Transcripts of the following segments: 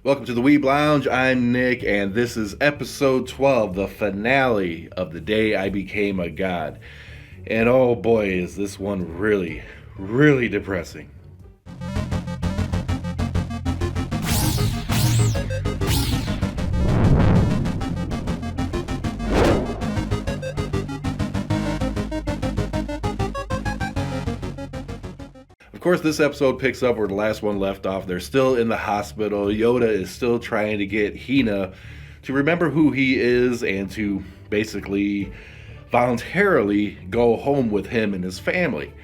Welcome to the Weeb Lounge. I'm Nick, and this is episode 12, the finale of The Day I Became a God. And oh boy, is this one really, really depressing. Of course, this episode picks up where the last one left off. They're still in the hospital. Yota is still trying to get Hina to remember who he is and to basically voluntarily go home with him and his family.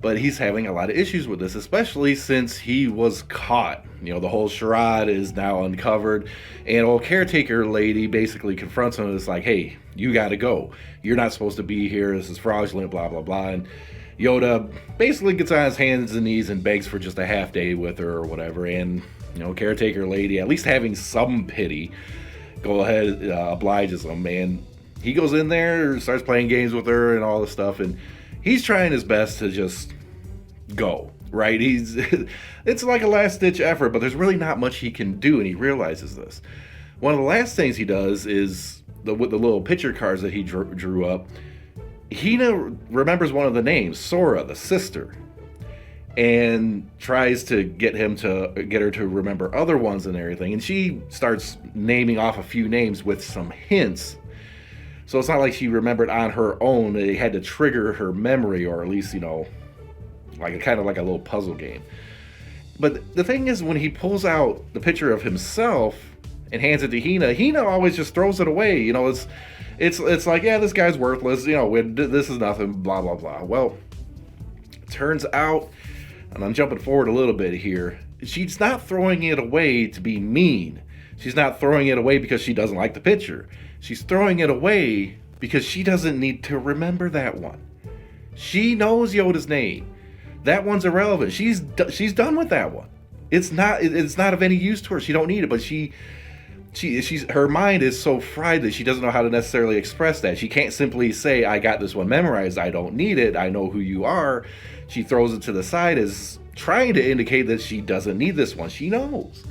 But he's having a lot of issues with this, especially since he was caught. You know, the whole charade is now uncovered, and old caretaker lady basically confronts him and is like, hey, you gotta go. You're not supposed to be here. This is fraudulent, blah, blah, blah. And Yota basically gets on his hands and knees and begs for just a half day with her or whatever. And, you know, caretaker lady, at least having some pity, go ahead, obliges him. And he goes in there, starts playing games with her and all this stuff. And he's trying his best to just go, right? It's like a last ditch effort, but there's really not much he can do. And he realizes this. One of the last things he does is with the little picture cards that he drew up. Hina remembers one of the names, Sora, the sister, and tries to get her to remember other ones and everything. And she starts naming off a few names with some hints. So it's not like she remembered on her own. They had to trigger her memory, or at least, you know, like kind of like a little puzzle game. But the thing is, when he pulls out the picture of himself and hands it to Hina always just throws it away. You know, it's like, yeah, this guy's worthless, you know, this is nothing, blah, blah, blah. Well, it turns out, and I'm jumping forward a little bit here, she's not throwing it away to be mean. She's not throwing it away because she doesn't like the picture. She's throwing it away because she doesn't need to remember that one. She knows Yoda's name. That one's irrelevant. She's done with that one. It's not of any use to her. She don't need it, but her mind is so fried that she doesn't know how to necessarily express that. She can't simply say, I got this one memorized, I don't need it, I know who you are. She throws it to the side as trying to indicate that she doesn't need this one. She knows.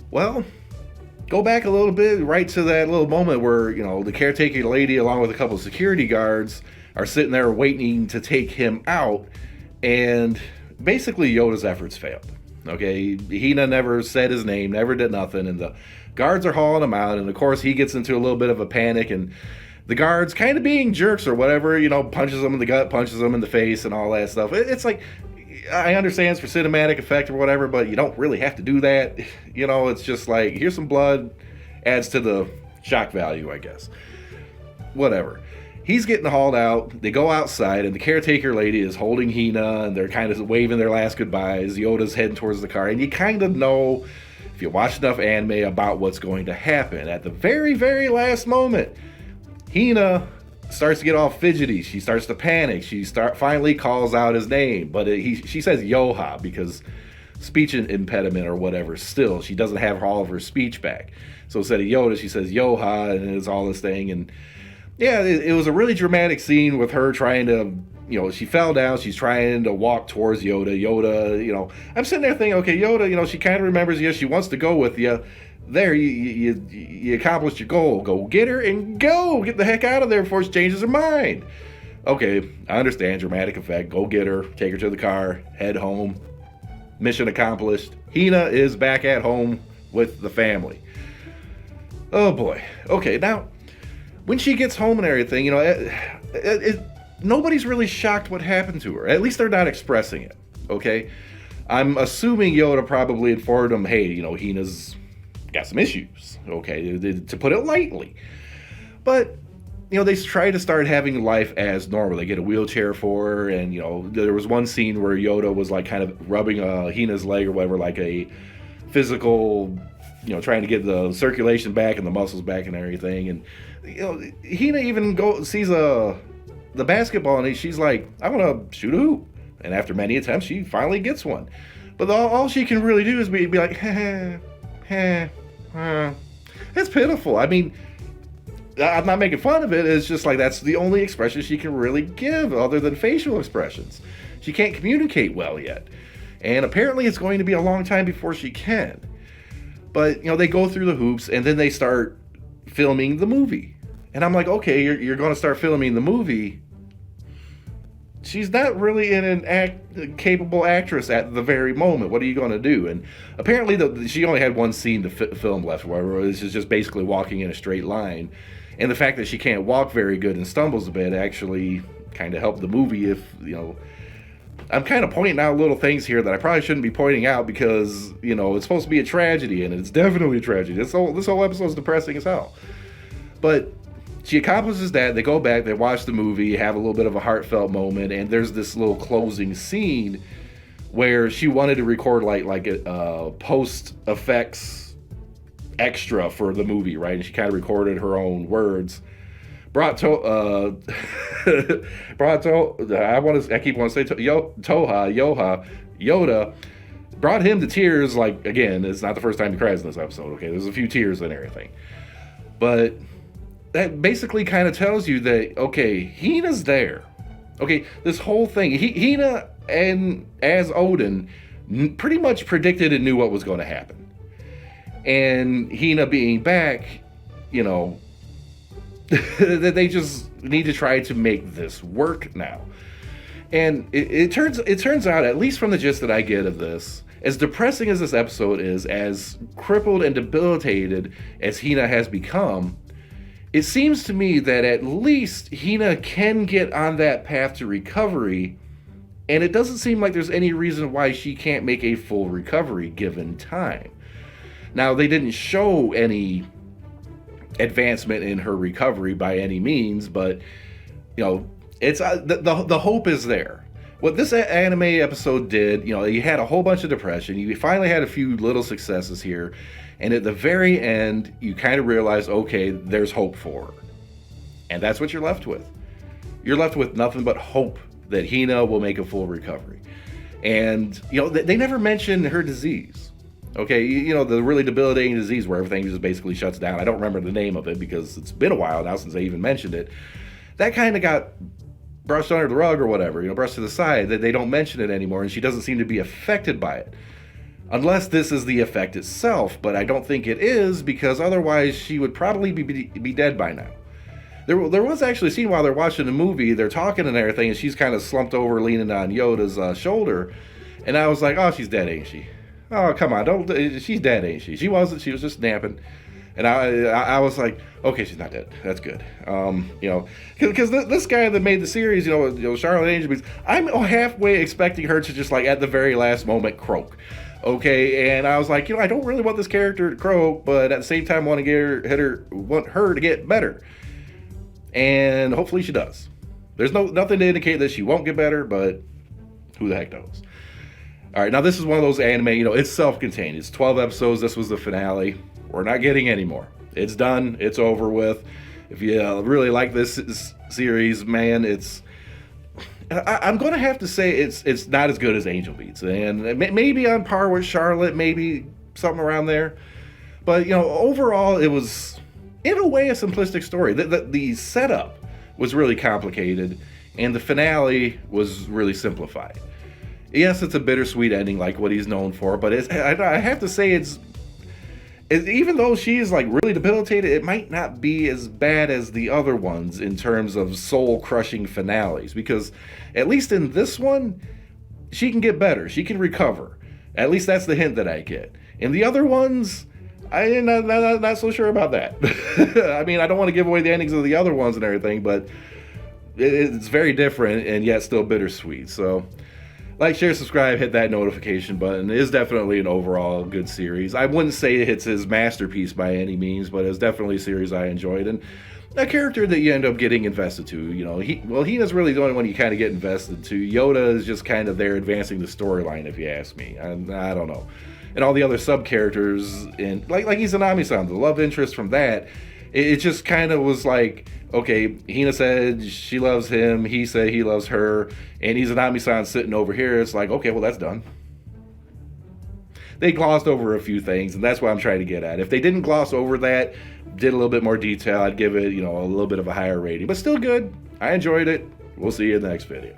Well, go back a little bit, right to that little moment where, you know, the caretaker lady along with a couple of security guards are sitting there waiting to take him out, and basically Yoda's efforts failed. Okay, Hina never said his name, never did nothing, and the guards are hauling him out, and of course he gets into a little bit of a panic, and the guards, kind of being jerks or whatever, you know, punches him in the gut, punches him in the face, and all that stuff. It's like, I understand it's for cinematic effect or whatever, but you don't really have to do that. You know, it's just like, here's some blood, adds to the shock value, I guess. Whatever. He's getting hauled out. They go outside, and the caretaker lady is holding Hina, and they're kind of waving their last goodbyes. Yoda's heading towards the car, and you kind of know, if you watch enough anime, about what's going to happen. At the very, very last moment, Hina starts to get all fidgety. She starts to panic. She finally calls out his name, but she says Yoha because speech impediment or whatever. Still, she doesn't have all of her speech back. So instead of Yoda, she says Yoha, and it's all this thing, and yeah, it was a really dramatic scene with her trying to, you know, she fell down. She's trying to walk towards Yoda. Yoda, you know, I'm sitting there thinking, okay, Yoda, you know, she kind of remembers you. She wants to go with you. There, you accomplished your goal. Go get her and go. Get the heck out of there before she changes her mind. Okay, I understand. Dramatic effect. Go get her. Take her to the car. Head home. Mission accomplished. Hina is back at home with the family. Oh, boy. Okay, now, when she gets home and everything, you know, nobody's really shocked what happened to her. At least they're not expressing it, okay? I'm assuming Yoda probably informed them, hey, you know, Hina's got some issues, okay, to put it lightly. But, you know, they try to start having life as normal. They get a wheelchair for her, and, you know, there was one scene where Yoda was, like, kind of rubbing Hina's leg or whatever, like a physical, you know, trying to get the circulation back and the muscles back and everything. And, you know, Hina even sees the basketball, and she's like, I want to shoot a hoop. And after many attempts, she finally gets one. But all she can really do is be like, It's pitiful. I mean, I'm not making fun of it. It's just like, that's the only expression she can really give other than facial expressions. She can't communicate well yet. And apparently it's going to be a long time before she can. But, they go through the hoops, and then they start filming the movie. And I'm like, okay, you're going to start filming the movie. She's not really an capable actress at the very moment. What are you going to do? And apparently she only had one scene to film left, where this is just basically walking in a straight line. And the fact that she can't walk very good and stumbles a bit actually kind of helped the movie. If, I'm kind of pointing out little things here that I probably shouldn't be pointing out because, it's supposed to be a tragedy, and it's definitely a tragedy. This whole episode is depressing as hell. But she accomplishes that. They go back, they watch the movie, have a little bit of a heartfelt moment, and there's this little closing scene where she wanted to record like a post effects extra for the movie, right? And she kind of recorded her own words. I keep wanting to say Yota brought him to tears. Like, again, it's not the first time he cries in this episode. Okay, there's a few tears and everything, but that basically kind of tells you that, okay, Hina's there. Okay, this whole thing, Hina and as Odin pretty much predicted and knew what was going to happen. And Hina being back, that they just need to try to make this work now. And it turns out, at least from the gist that I get of this, as depressing as this episode is, as crippled and debilitated as Hina has become, it seems to me that at least Hina can get on that path to recovery, and it doesn't seem like there's any reason why she can't make a full recovery given time. Now, they didn't show any advancement in her recovery by any means, but it's the hope is there. What this anime episode did, you had a whole bunch of depression, you finally had a few little successes here, and at the very end you kind of realize, okay, there's hope for her. And that's what you're left with. You're left with nothing but hope that Hina will make a full recovery. And they never mention her disease. Okay, the really debilitating disease where everything just basically shuts down. I don't remember the name of it because it's been a while now since they even mentioned it. That kind of got brushed under the rug or whatever, brushed to the side, that they don't mention it anymore, and she doesn't seem to be affected by it. Unless this is the effect itself, but I don't think it is, because otherwise she would probably be dead by now. There was actually a scene while they're watching the movie, they're talking and everything, and she's kind of slumped over leaning on Yota's shoulder, and I was like, oh, she's dead, ain't she? Oh, come on, she's dead, ain't she? She wasn't, she was just napping. And I was like, okay, she's not dead. That's good. Because this guy that made the series, Charlotte Angel, I'm halfway expecting her to just, like, at the very last moment, croak. Okay, and I was like, I don't really want this character to croak, but at the same time, want her to get better. And hopefully she does. There's nothing to indicate that she won't get better, but who the heck knows? All right, now this is one of those anime, it's self-contained. It's 12 episodes. This was the finale. We're not getting any more. It's done. It's over with. If you really like this series, man, I'm going to have to say it's not as good as Angel Beats. And maybe on par with Charlotte, maybe something around there. But, overall, it was, in a way, a simplistic story. The setup was really complicated, and the finale was really simplified. Yes, it's a bittersweet ending like what he's known for, but I have to say it's even though she's like really debilitated, it might not be as bad as the other ones in terms of soul-crushing finales, because at least in this one, she can get better. She can recover. At least that's the hint that I get. In the other ones, I'm not so sure about that. I mean, I don't want to give away the endings of the other ones and everything, but it's very different and yet still bittersweet. So, like, share, subscribe, hit that notification button. It is definitely an overall good series. I wouldn't say it's his masterpiece by any means, but it's definitely a series I enjoyed. And a character that you end up getting invested to. Hina's really the only one you kind of get invested to. Yota is just kind of there advancing the storyline, if you ask me. I don't know. And all the other sub-characters, like Izanami-san, the love interest from that, it just kind of was like, okay, Hina said she loves him, he said he loves her, and Izanami-san sitting over here. It's like, okay, well, that's done. They glossed over a few things, and that's what I'm trying to get at. If they didn't gloss over that, did a little bit more detail, I'd give it, a little bit of a higher rating. But still good. I enjoyed it. We'll see you in the next video.